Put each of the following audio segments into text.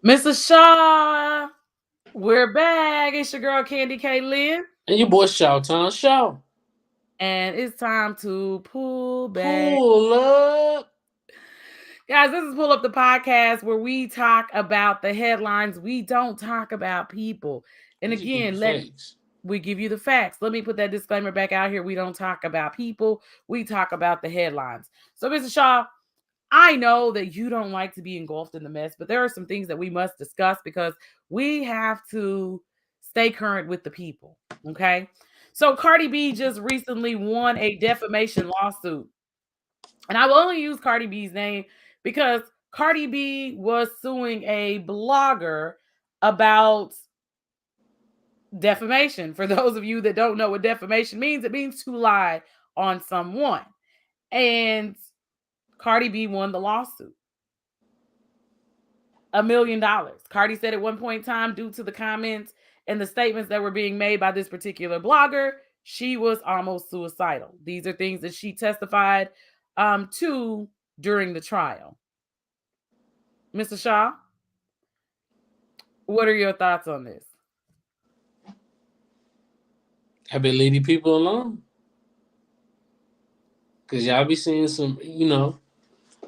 Mr. Shaw, we're back. It's your girl Candy K. Lynn. And your boy Shout Town Shout. And it's time to pull back. Pull up. Guys, this is Pull Up the Podcast where we talk about the headlines. We don't talk about people. And What you give again, facts? we give you the facts. Let me put that disclaimer back out here. We don't talk about people. We talk about the headlines. So, Mr. Shaw, I know that you don't like to be engulfed in the mess, but there are some things that we must discuss because we have to stay current with the people. Okay. So Cardi B just recently won a defamation lawsuit. And I will only use Cardi B's name because Cardi B was suing a blogger about defamation. For those of you that don't know what defamation means, it means to lie on someone. And Cardi B won the lawsuit. $1 million. Cardi said at one point in time, due to the comments and the statements that were being made by this particular blogger, she was almost suicidal. These are things that she testified to during the trial. Mr. Shaw, what are your thoughts on this? I've been leading people alone. Cause y'all be seeing some,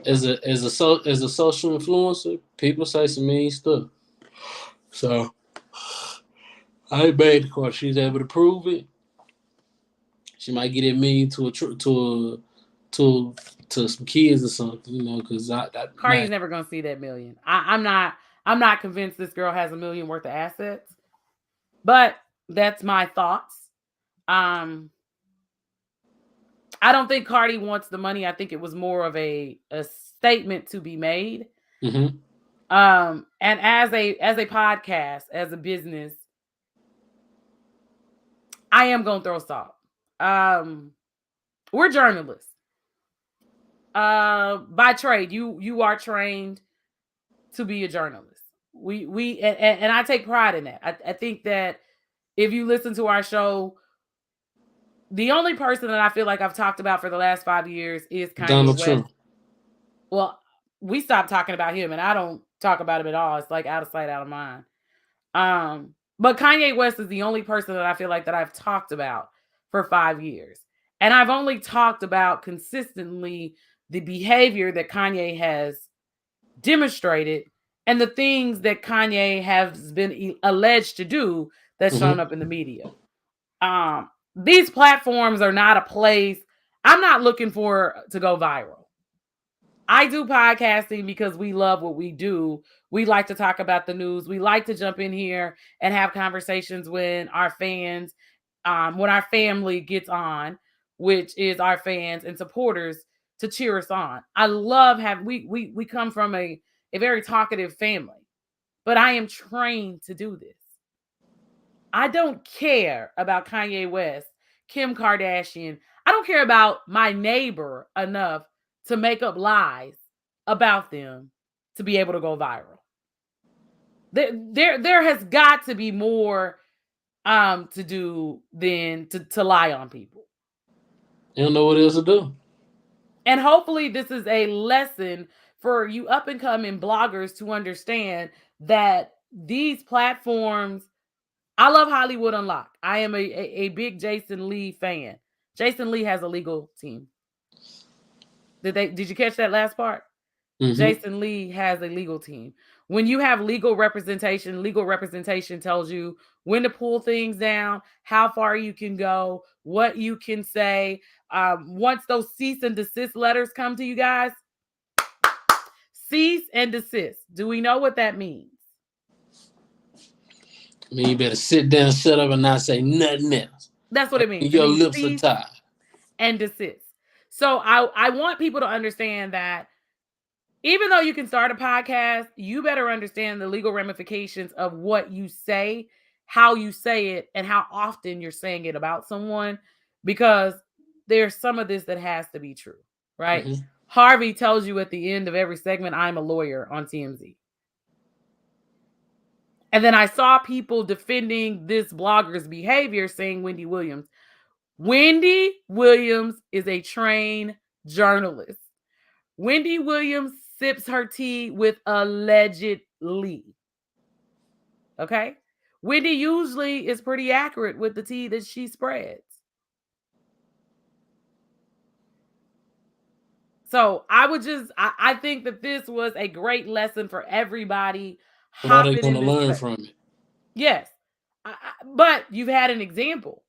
as a social influencer, people say some mean stuff. So I ain't mad because she's able to prove it. She might get it mean to some kids or something, because Cardi's never gonna see that million. I'm not convinced this girl has $1 million worth of assets, but that's my thoughts. I don't think Cardi wants the money. I think it was more of a statement to be made. Mm-hmm. And as a podcast, as a business, I am gonna throw salt. We're journalists. By trade, you are trained to be a journalist. And I take pride in that. I think that if you listen to our show, the only person that I feel like I've talked about for the last 5 years is Kanye Donald West. Trump. Well, we stopped talking about him, and I don't talk about him at all. It's like out of sight, out of mind. But Kanye West is the only person that I feel like that I've talked about for 5 years. And I've only talked about consistently the behavior that Kanye has demonstrated and the things that Kanye has been alleged to do that's shown up in the media. These platforms are not a place. I'm not looking for to go viral. I do podcasting because we love what we do. We like to talk about the news. We like to jump in here and have conversations when our fans, when our family gets on, which is our fans and supporters to cheer us on. I love having we come from a very talkative family, but I am trained to do this. I don't care about Kanye West, Kim Kardashian. I don't care about my neighbor enough to make up lies about them to be able to go viral. There has got to be more to do than to lie on people. You don't know what else to do. And hopefully this is a lesson for you up and coming bloggers to understand that these platforms. I love Hollywood Unlocked. I am a big Jason Lee fan. Jason Lee has a legal team. Did you catch that last part? Mm-hmm. Jason Lee has a legal team. When you have legal representation tells you when to pull things down, how far you can go, what you can say. Once those cease and desist letters come to you guys, cease and desist. Do we know what that means? I mean, you better sit down, shut up, and not say nothing else. That's what it means. Your lips are tied. And desist. So I want people to understand that even though you can start a podcast, you better understand the legal ramifications of what you say, how you say it, and how often you're saying it about someone, because there's some of this that has to be true, right? Mm-hmm. Harvey tells you at the end of every segment, I'm a lawyer on TMZ. And then I saw people defending this blogger's behavior, saying Wendy Williams. Wendy Williams is a trained journalist. Wendy Williams sips her tea with allegedly. Okay. Wendy usually is pretty accurate with the tea that she spreads. So I think that this was a great lesson for everybody What are they hopping going in to this learn space. from it? Yes. But you've had an example.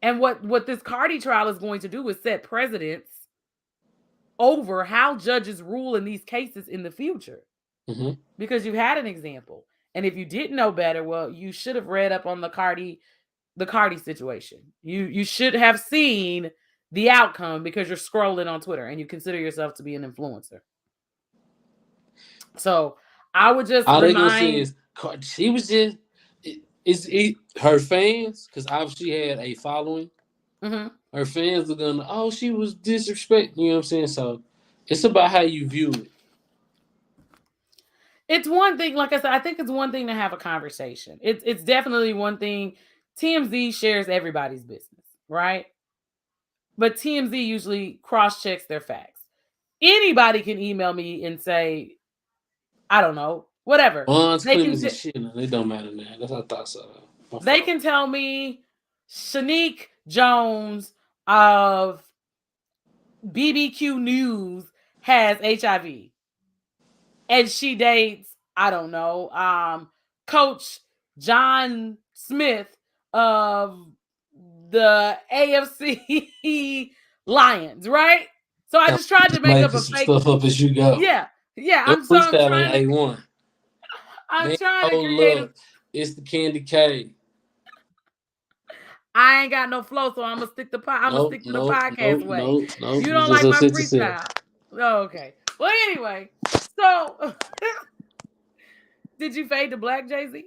And what this Cardi trial is going to do is set precedents over how judges rule in these cases in the future. Mm-hmm. Because you've had an example. And if you didn't know better, well, you should have read up on the Cardi situation. You should have seen the outcome because you're scrolling on Twitter and you consider yourself to be an influencer. So I would just All they gonna say remind is she was just her fans, because obviously she had a following. Mhm. Her fans are gonna, oh, she was disrespecting. You know what I'm saying? So it's about how you view it. It's one thing, like I said, I think it's one thing to have a conversation. It's definitely one thing. TMZ shares everybody's business, right? But TMZ usually cross checks their facts. Anybody can email me and say, I don't know, whatever. Bonds, They can Clemens, and t- shit. It don't matter now. That's how I thought so. My they fault. can tell me Shanique Jones of BBQ News has HIV and she dates, I don't know, Coach John Smith of the AFC Lions, right? So I I'm just tried to make up making a some fake. stuff up as you go. Yeah, yeah. Your I'm freestyle trying ain't to A1. I'm Man, trying to oh create a. love. It's the candy cane. I ain't got no flow, so I'm gonna stick to I'm gonna Nope, stick to the nope, podcast nope, way. nope, nope. You You don't just like my upset yourself. freestyle? Oh, okay. Well, anyway, so did you fade to black, Jay-Z?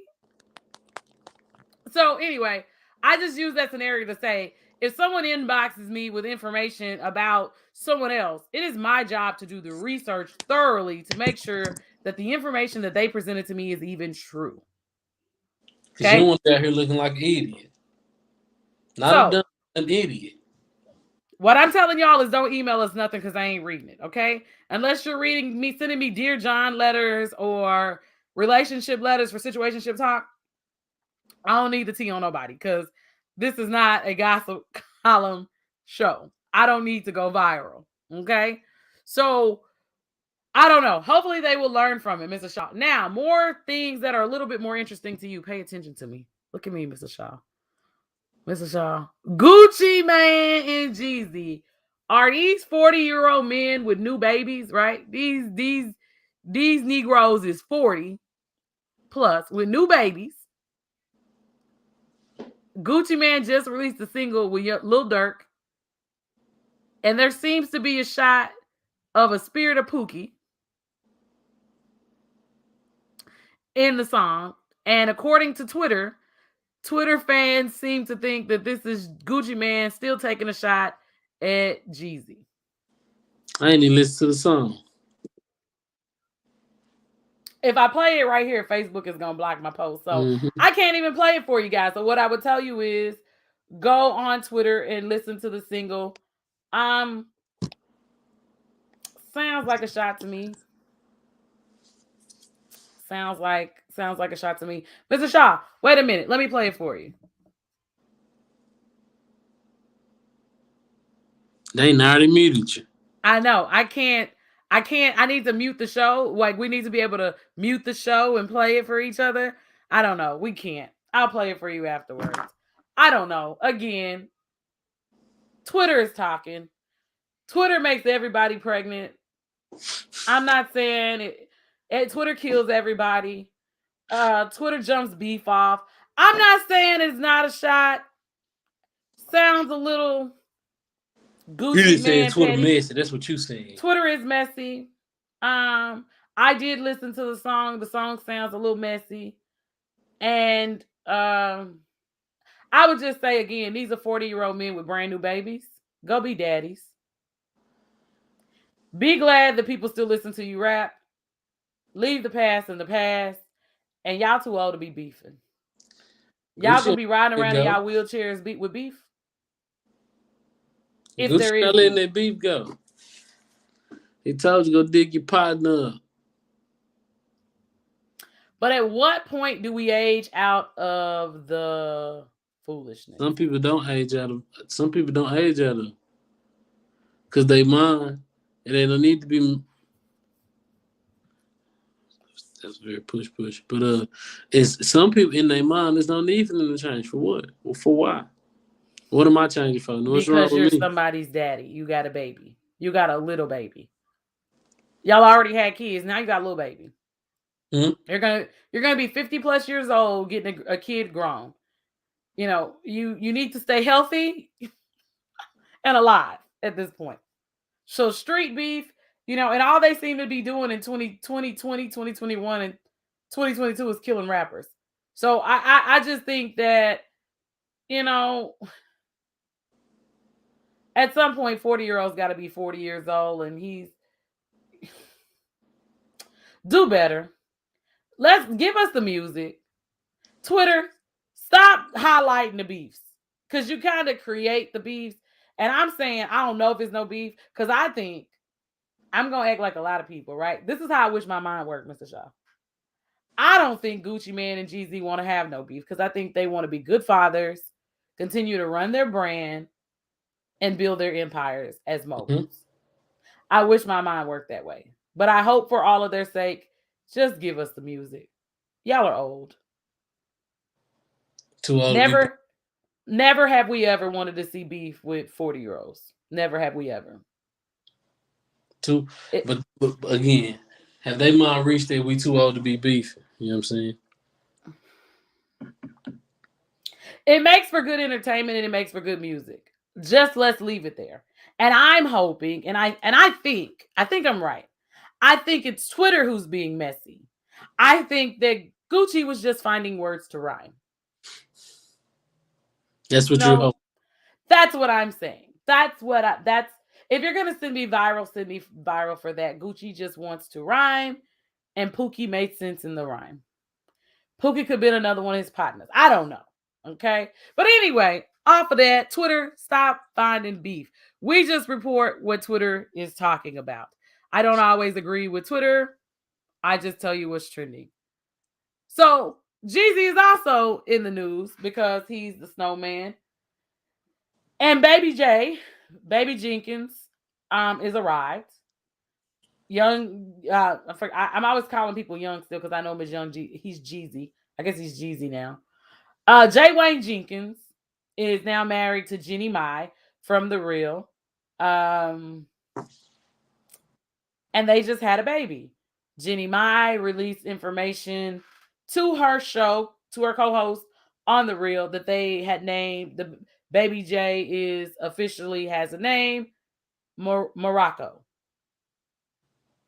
So anyway, I just use that scenario to say if someone inboxes me with information about someone else, it is my job to do the research thoroughly to make sure that the information that they presented to me is even true. Because you don't Okay. want to be out here looking like an idiot. Not a So dumb, an idiot. what I'm telling y'all is don't email us nothing because I ain't reading it. Okay. Unless you're reading me, sending me Dear John letters or relationship letters for situationship talk, I don't need the tea on nobody because this is not a gossip column show. I don't need to go viral. Okay. So I don't know. Hopefully they will learn from it, Mr. Shaw. Now, more things that are a little bit more interesting to you. Pay attention to me. Look at me, Mr. Shaw. Mr. Shaw. Gucci Mane and Jeezy. Are these 40-year-old men with new babies, right? These Negroes is 40 plus with new babies. Gucci Mane just released a single with Lil Dirk, and there seems to be a shot of a Spirit of Pookie in the song. And according to Twitter fans seem to think that this is Gucci Mane still taking a shot at Jeezy. I ain't even listen to the song. If I play it right here, Facebook is gonna block my post. So Mm-hmm. I can't even play it for you guys. So what I would tell you is go on Twitter and listen to the single. Sounds like a shot to me. Sounds like a shot to me. Mr. Shaw, wait a minute. Let me play it for you. They already muted you. I know. I need to mute the show. Like we need to be able to mute the show and play it for each other. I don't know. We can't. I'll play it for you afterwards. I don't know. Again, Twitter is talking. Twitter makes everybody pregnant. I'm not saying Twitter kills everybody. Twitter jumps beef off. I'm not saying it's not a shot. Sounds a little You Gucci just saying Man Twitter petty. messy. That's what you saying. Twitter is messy. I did listen to the song. The song sounds a little messy. And I would just say again, these are 40-year-old men with brand new babies. Go be daddies. Be glad that people still listen to you rap. Leave the past in the past. And y'all too old to be beefing. Y'all Gucci gonna be riding let around in go. y'all wheelchairs beat with beef? If Gucci there is not letting beef. that beef go. He told you go dig your partner up. But at what point do we age out of the foolishness? Some people don't age out of. Some people don't age out of because they mind and they don't need to be. That's very push. But it's some people in their mind. There's no need for them to change. For what? Well, for why? What am I changing for? What's wrong Because you're with me? somebody's daddy. You got a baby. You got a little baby. Y'all already had kids. Now you got a little baby. Hmm? You're gonna be 50 plus years old, getting a kid grown. You need to stay healthy and alive at this point. So street beef, and all they seem to be doing in 2021, and 2022 is killing rappers. So I just think that, you know, at some point 40-year-olds got to be 40 years old, and he's do better. Let's give us the music. Twitter, stop highlighting the beefs, because you kind of create the beefs. And I'm saying I don't know if it's no beef, because I think I'm gonna act like a lot of people, right? This is how I wish my mind worked, Mr. Shaw. I don't think Gucci Mane and Jeezy want to have no beef, because I think they want to be good fathers, continue to run their brand, and build their empires as Hmm. moguls. I wish my mind worked that way. But I hope for all of their sake, just give us the music. Y'all are old. Too old to be Never, never have we ever wanted to see beef with 40-year-olds. Never have we ever. too. It, But again, have they mind reached that we too old to be beefing? You know what I'm saying? it makes for good entertainment and it makes for good music. Just let's leave it there. And I'm hoping, and I think I'm right. I think it's Twitter who's being messy. I think that Gucci was just finding words to rhyme. That's You what you're. know, Oh, that's what I'm saying. That's if you're gonna send me viral for that. Gucci just wants to rhyme, and Pookie made sense in the rhyme. Pookie could have been another one of his partners. I don't know. Okay. But anyway, off of that, Twitter, stop finding beef. We just report what Twitter is talking about. I don't always agree with Twitter. I just tell you what's trending. So Jeezy is also in the news because he's the snowman. And Baby Jenkins, is arrived. Young, I'm always calling people young still because I know him as Young G. He's Jeezy. I guess he's Jeezy now. Jay Wayne Jenkins is now married to Jenny Mai from The Real. Um, and they just had a baby. Jenny Mai released information to her show, to her co-host on The Real, that they had named the baby Jay is officially has a name, Morocco.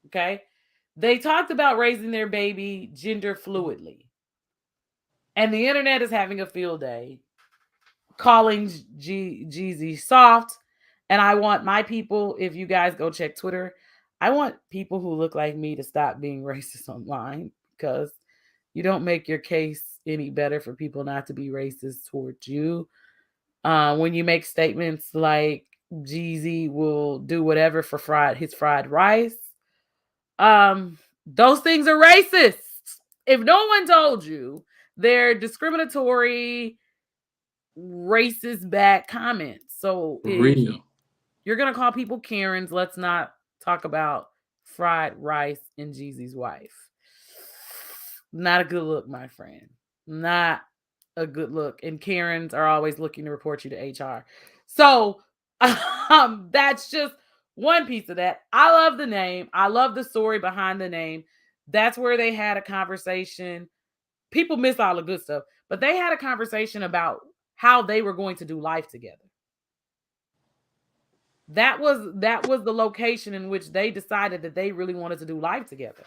Okay. They talked about raising their baby gender fluidly. And the internet is having a field day calling Jeezy soft. And I want my people, if you guys go check Twitter, I want people who look like me to stop being racist online, because you don't make your case any better for people not to be racist towards you. When you make statements like Jeezy will do whatever for his fried rice, those things are racist. If no one told you, they're discriminatory, racist bad comments. So for if real. you're gonna call people Karens, let's not talk about fried rice and Jeezy's wife. Not a good look, my friend. Not a good look. And Karens are always looking to report you to HR. So that's just one piece of that. I love the name. I love the story behind the name. That's where they had a conversation. People miss all the good stuff, but they had a conversation about how they were going to do life together. That was the location in which they decided that they really wanted to do life together.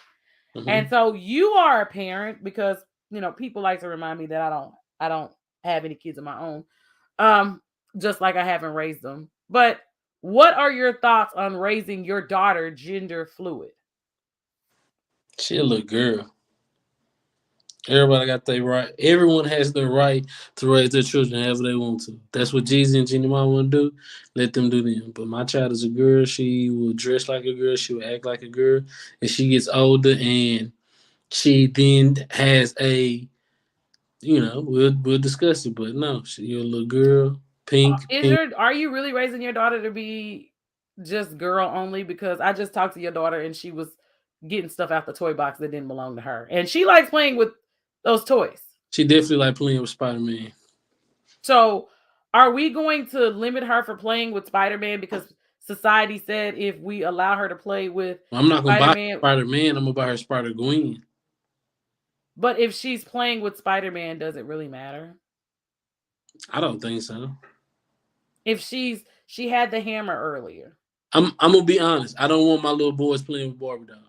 And Hmm. so you are a parent, because people like to remind me that I don't have any kids of my own. Um just like I haven't raised them. But what are your thoughts on raising your daughter gender fluid? She a little girl. Everybody got their right. Everyone has the right to raise their children however they want to. That's what Jeezy and Jenny Mom want to do. Let them do them. But my child is a girl. She will dress like a girl. She will act like a girl. As she gets older and she then has a, we'll discuss it, but no, you're a little girl, pink, pink. Are you really raising your daughter to be just girl only? Because I just talked to your daughter and she was getting stuff out the toy box that didn't belong to her, and she likes playing with those toys. She definitely like playing with Spider-Man. So, are we going to limit her for playing with Spider-Man because society said if we allow her to play with I'm not gonna buy Spider-Man, Spider-Man. I'm gonna buy her Spider-Gwen. but if she's playing with Spider-Man, does it really matter? I don't think so. If she had the hammer earlier. I'm gonna be honest. I don't want my little boys playing with Barbie dolls.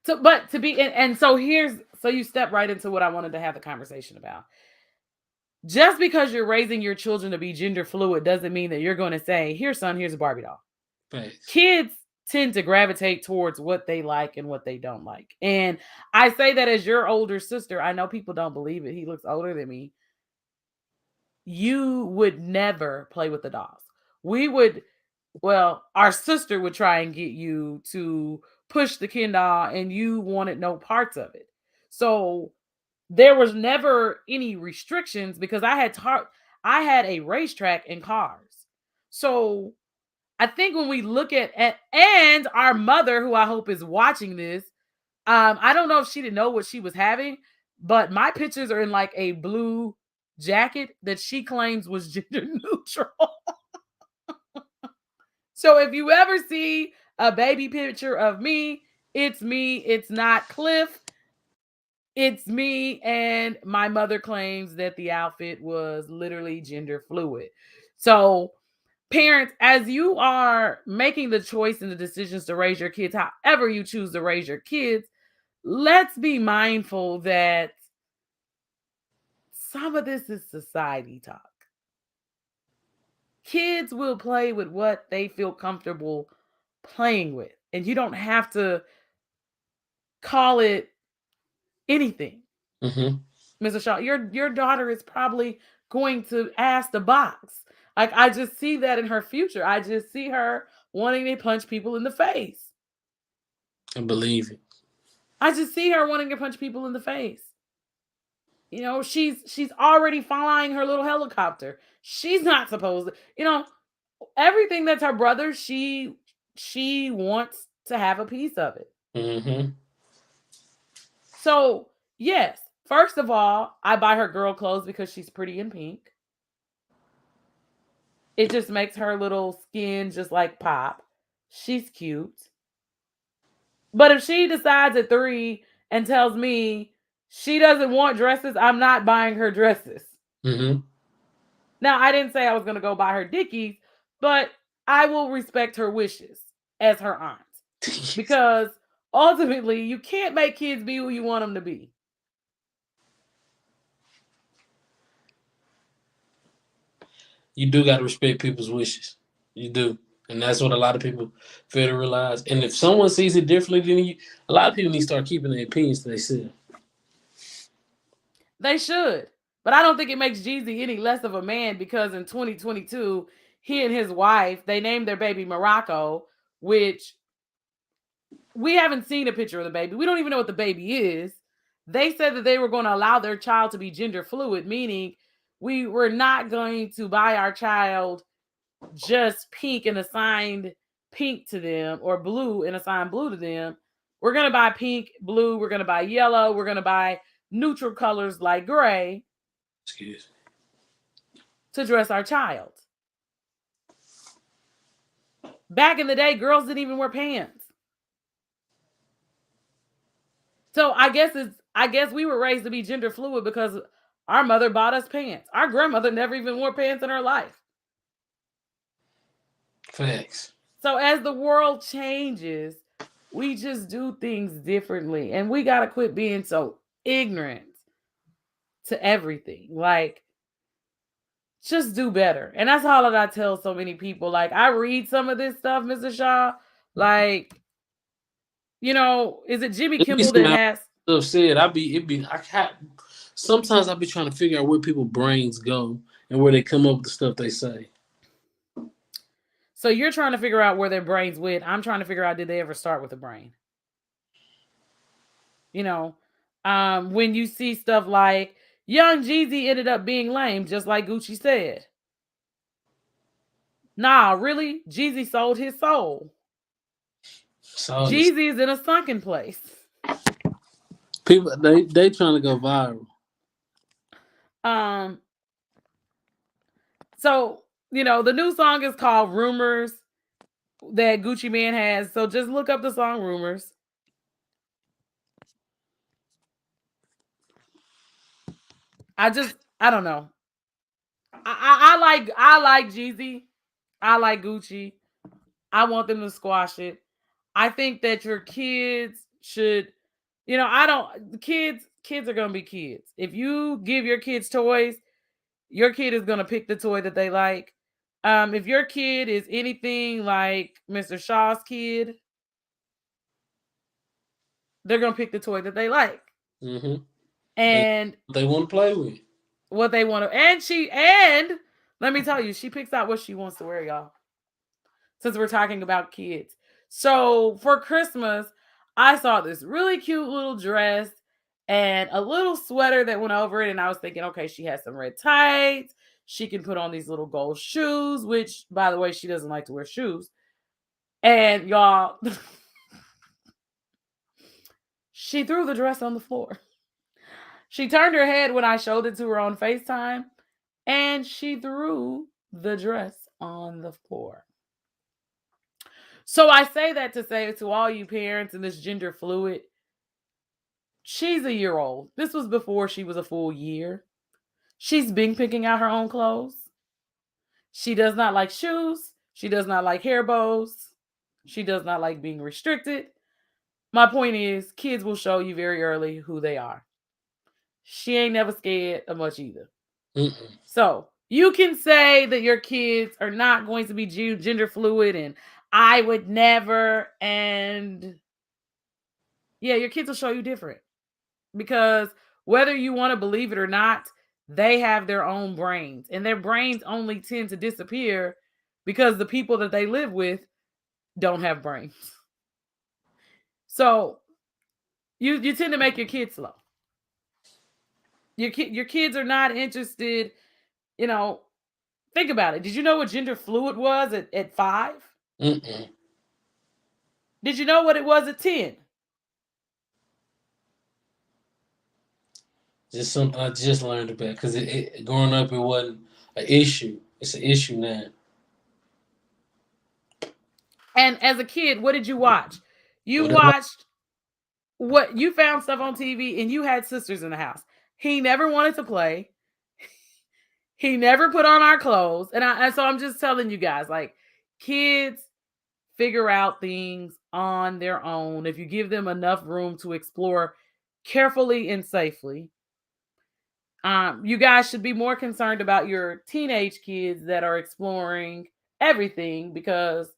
So, but to be and so here's so you step right into what I wanted to have the conversation about. Just because you're raising your children to be gender fluid doesn't mean that you're going to say, "Here, son, here's a Barbie doll." Facts. Kids tend to gravitate towards what they like and what they don't like. And I say that as your older sister. I know people don't believe it. He looks older than me. You would never play with the dolls. We would, well, our sister would try and get you to push the Ken doll, and you wanted no parts of it. So there was never any restrictions because I had a racetrack and cars. So I think when we look at and our mother, who I hope is watching this, I don't know if she didn't know what she was having, but my pictures are in like a blue jacket that she claims was gender neutral. So if you ever see a baby picture of me, it's me. It's not Cliff. It's me. And my mother claims that the outfit was literally gender fluid. So, parents, as you are making the choice and the decisions to raise your kids, however you choose to raise your kids, let's be mindful that some of this is society talk. Kids will play with what they feel comfortable playing with, and you don't have to call it anything. Mm-hmm. Mr. Shaw, your daughter is probably going to ask the box. Like I just see that in her future. I just see her wanting to punch people in the face. I believe it. I just see her wanting to punch people in the face. You know, she's already flying her little helicopter. She's not supposed to, everything that's her brother, she wants to have a piece of it. Mm-hmm. So, yes, first of all, I buy her girl clothes because she's pretty in pink. It just makes her little skin just like pop. She's cute. But if she decides at 3 and tells me she doesn't want dresses, I'm not buying her dresses. Mm-hmm. Now, I didn't say I was going to go buy her Dickies, but I will respect her wishes as her aunt. Because ultimately, you can't make kids be who you want them to be. You do gotta respect people's wishes. You do. And that's what a lot of people fail to realize. And if someone sees it differently than you, a lot of people need to start keeping their opinions to themselves. They should. But I don't think it makes Jeezy any less of a man because in 2022, he and his wife, they named their baby Morocco, which we haven't seen a picture of the baby. We don't even know what the baby is. They said that they were going to allow their child to be gender fluid, meaning we were not going to buy our child just pink and assigned pink to them or blue and assigned blue to them. We're going to buy pink, blue, we're going to buy yellow, we're going to buy neutral colors like gray Excuse to dress our child. Back in the day, girls didn't even wear pants. So I guess we were raised to be gender fluid because our mother bought us pants. Our grandmother never even wore pants in her life. me. Facts. So as the world changes, we just do things differently. And we got to quit being so ignorant to everything. Like, just do better. And that's all that I tell so many people. Like, I read some of this stuff, Mr. Shaw. Like, is it Jimmy At Kimmel least that my has stuff said, sometimes I be trying to figure out where people's brains go and where they come up with the stuff they say. So you're trying to figure out where their brains went. I'm trying to figure out, did they ever start with a brain? You know, when you see stuff like young Jeezy ended up being lame, just like Gucci said. Nah, really? Jeezy sold his soul. So Jeezy is in a sunken place. people they trying to go viral. Um, so the new song is called Rumors that Gucci Man has. So just look up the song Rumors. I don't know. I like Jeezy. I like Gucci. I want them to squash it. I think that your kids should, I don't kids are gonna be kids. If you give your kids toys, your kid is gonna pick the toy that they like. If your kid is anything like Mr. Shaw's kid, they're gonna pick the toy that they like. Mm-hmm. They And they want to play with. what they want to and let me tell you, she picks out what she wants to wear, y'all. Since we're talking about kids. So for Christmas, I saw this really cute little dress and a little sweater that went over it. And I was thinking, okay, she has some red tights. She can put on these little gold shoes, which, by the way, she doesn't like to wear shoes. And y'all, she threw the dress on the floor. She turned her head when I showed it to her on FaceTime, and she threw the dress on the floor. So I say that to say to all you parents and this gender fluid, she's a year old. This was before she was a full year. She's been picking out her own clothes. She does not like shoes. She does not like hair bows. She does not like being restricted. My point is, kids will show you very early who they are. She ain't never scared of much either. Mm-mm. So you can say that your kids are not going to be gender fluid and I would never. And yeah, your kids will show you different because whether you want to believe it or not, they have their own brains and their brains only tend to disappear because the people that they live with don't have brains. So you tend to make your kids slow. Your kids are not interested, you know, think about it. Did you know what gender fluid was at 5? Mm-mm. Did you know what it was at 10? Just something I just learned about because growing up it wasn't an issue. It's an issue now. And as a kid, what did you watch? You Whatever. watched what you found stuff on TV and you had sisters in the house. He never wanted to play. He never put on our clothes. And so I'm just telling you guys, like, kids figure out things on their own if you give them enough room to explore carefully and safely. You guys should be more concerned about your teenage kids that are exploring everything because,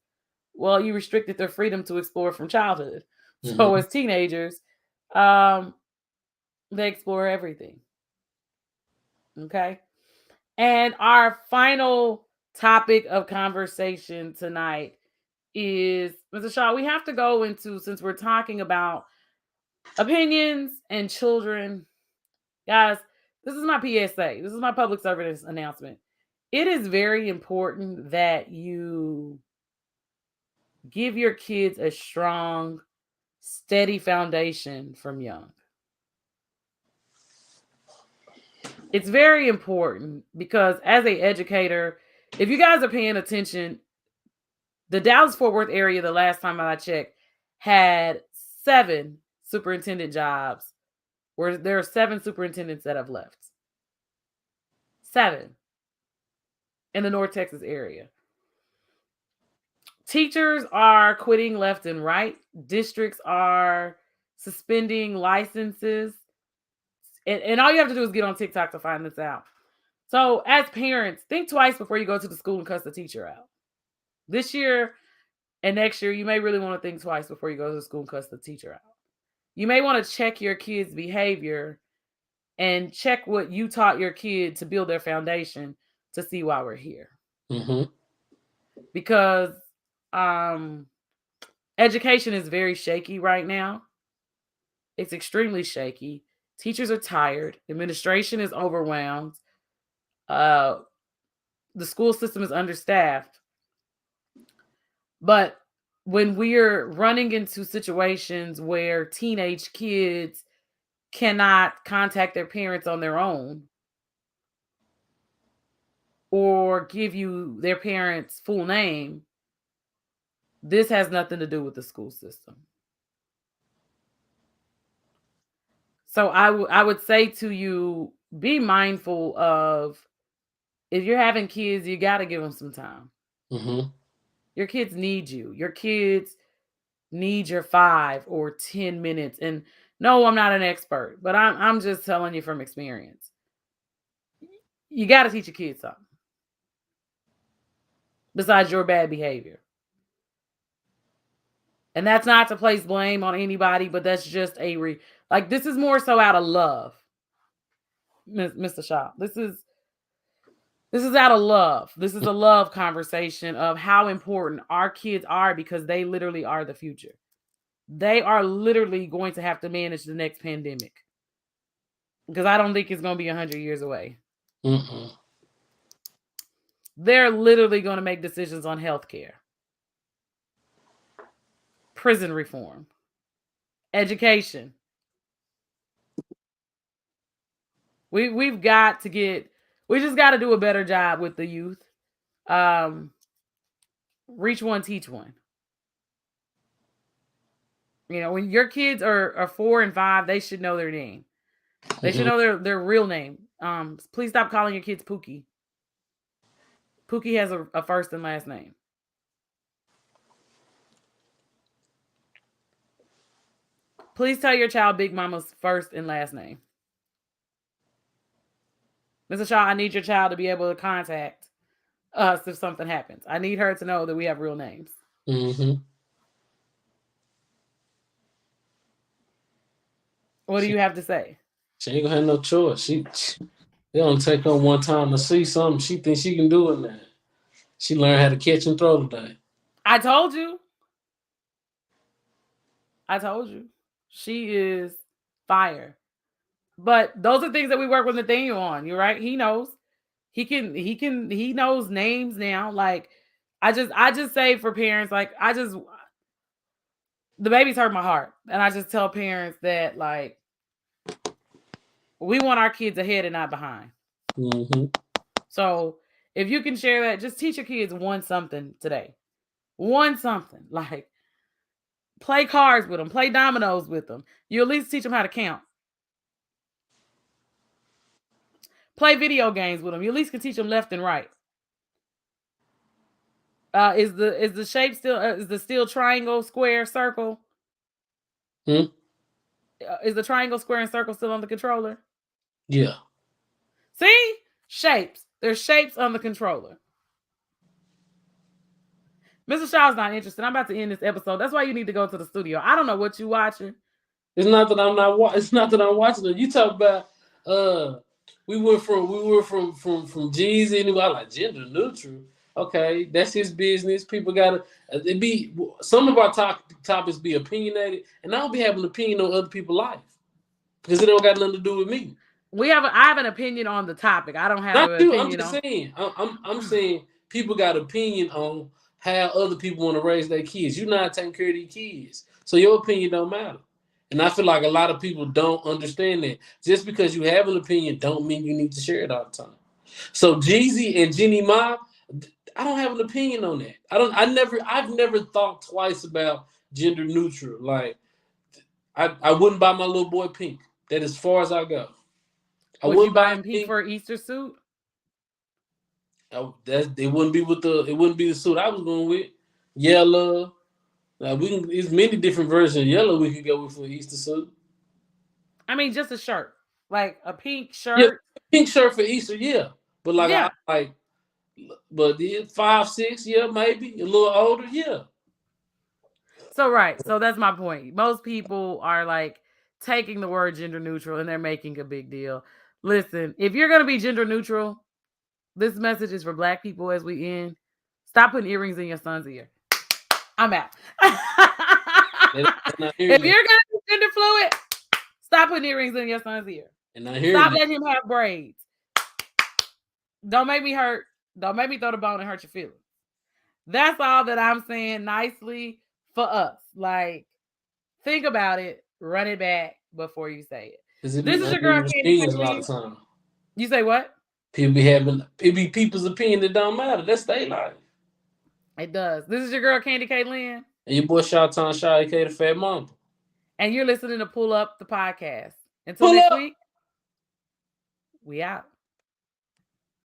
well, you restricted their freedom to explore from childhood. So Mm-hmm. as teenagers, um, they explore everything. Okay. And our final topic of conversation tonight is, Mr. Shaw, we have to go into, since we're talking about opinions and children, guys, this is my PSA. This is my public service announcement. It is very important that you give your kids a strong, steady foundation from young. It's very important because as a educator, if you guys are paying attention, the Dallas Fort Worth area, the last time I checked, had 7 superintendent jobs where there are 7 superintendents that have left. 7 in the North Texas area. Teachers are quitting left and right. Districts are suspending licenses. And all you have to do is get on TikTok to find this out. So, as parents, think twice before you go to the school and cuss the teacher out. This year and next year, you may really want to think twice before you go to the school and cuss the teacher out. You may want to check your kids' behavior and check what you taught your kid to build their foundation to see why we're here. Mm-hmm. Because um, education is very shaky right now. It's extremely shaky. Teachers are tired. Administration is overwhelmed. Uh, the school system is understaffed. But when we're running into situations where teenage kids cannot contact their parents on their own or give you their parents' full name, this has nothing to do with the school system. So I would say to you, be mindful of, if you're having kids, you got to give them some time. Mm-hmm. Your kids need you. Your kids need your 5 or 10 minutes. And no, I'm not an expert, but I'm just telling you from experience. You got to teach your kids something besides your bad behavior. And that's not to place blame on anybody, but that's just like, this is more so out of love, Mr. Shaw. This is out of love. This is a love conversation of how important our kids are, because they literally are the future. They are literally going to have to manage the next pandemic, because I don't think it's going to be 100 years away. Mm-mm. They're literally going to make decisions on healthcare, prison reform, education. We've got to we just got to do a better job with the youth. Um, reach one, teach one. You know, when your kids are 4 and 5, they should know their name. They should Mm-hmm. know their real name. Please stop calling your kids Pookie. Pookie has a first and last name. Please tell your child Big Mama's first and last name. Mr. Shaw, I need your child to be able to contact us if something happens. I need her to know that we have real names. Mm-hmm. What do you have to say? She ain't gonna have no choice. They don't take her one time to see something. She thinks she can do it now. She learned how to catch and throw today. I told you. I told you. She is fire. But those are things that we work with Nathaniel on. You're right. He knows. He knows names now. Like, I just say for parents, like, the babies hurt my heart. And I just tell parents that, like, we want our kids ahead and not behind. Mm-hmm. So if you can share that, just teach your kids one something today. One something. Like, play cards with them, play dominoes with them. You at least teach them how to count. Play video games with them. You at least can teach them left and right. Is the shape still is the still triangle, square, circle? Hmm? Is the triangle, square, and circle still on the controller? Yeah. See, shapes. There's shapes on the controller. Mr. Shaw's not interested. I'm about to end this episode. That's why you need to go to the studio. I don't know what you watching. It's not that I'm not. It's not that I'm watching it. You talk about. We went from Jeezy and I like gender neutral. Okay, that's his business. People gotta it be some of our topics be opinionated, and I don't be having an opinion on other people's life because it don't got nothing to do with me. I have an opinion on the topic. I don't have Not an you. I'm opinion just on. saying. I'm saying people got opinion on how other people want to raise their kids. You're not taking care of these kids, so your opinion don't matter. And I feel like a lot of people don't understand that. Just because you have an opinion, don't mean you need to share it all the time. So Jeezy and Jenny Ma, I don't have an opinion on that. I've never thought twice about gender neutral. Like I wouldn't buy my little boy pink. That as far as I go. I Would you wouldn't buy buy him pink pink. for an Easter suit? It wouldn't be it wouldn't be the suit I was going with. Yellow. It's many different versions of yellow we could go with for Easter suit. I mean, just a shirt, like a pink Yeah, shirt. pink shirt for Easter, yeah. But like I Yeah. like, but 5, 6, yeah, maybe a little older, yeah. So right. So that's my point. Most people are like taking the word gender neutral and they're making a big deal. Listen, if you're gonna be gender neutral, this message is for Black people as we end. Stop putting earrings in your son's ear. I'm out. They're not If hearing you're that. gonna be gender fluid, Stop putting earrings in your son's ear. And I hear Stop you. letting him have braids. Don't make me hurt. Don't make me throw the bone and hurt your feelings. That's all that I'm saying nicely for us. Like, think about it, run it back before you say it. This is your girl, Candy opinions a lot of Kaylin. time. You say what? People be having it be people's opinion that don't matter. That's their life. It does. This is your girl, Candy Kaylin. And your boy Shawtown Shawty K the Fat Mama. And you're listening to Pull Up the Podcast. Until next week, we out.